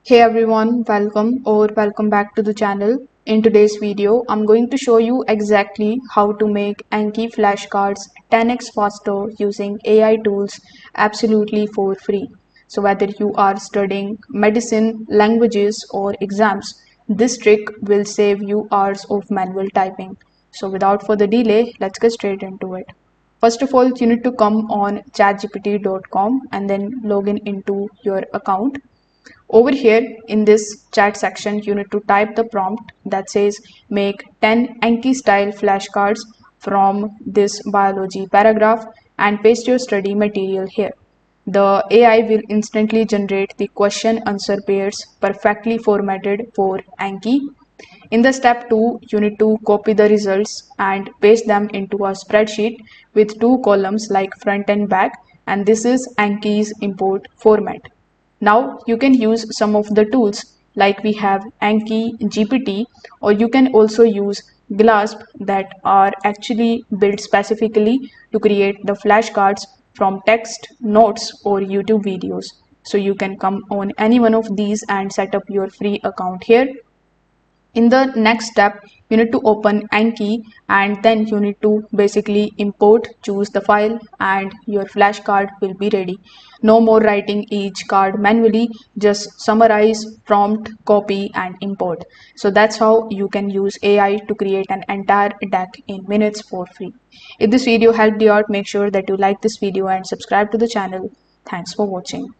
Hey everyone, welcome back to the channel. In today's video, I'm going to show you exactly how to make Anki flashcards 10x faster using AI tools absolutely for free. So whether you are studying medicine, languages or exams, this trick will save you hours of manual typing. So without further delay, let's get straight into it. First of all, you need to come on chatgpt.com and then log in into your account. Over here in this chat section, you need to type the prompt that says make 10 Anki style flashcards from this biology paragraph and paste your study material here. The AI will instantly generate the question answer pairs perfectly formatted for Anki. In the step 2, you need to copy the results and paste them into a spreadsheet with two columns like front and back, and this is Anki's import format. Now you can use some of the tools like we have Anki GPT, or you can also use Glasp that are actually built specifically to create the flashcards from text, notes or YouTube videos. So you can come on any one of these and set up your free account here. In the next step, you need to open Anki and then you need to basically import, choose the file and your flashcard will be ready. No more writing each card manually, just summarize, prompt, copy and import. So that's how you can use AI to create an entire deck in minutes for free. If this video helped you out, make sure that you like this video and subscribe to the channel. Thanks for watching.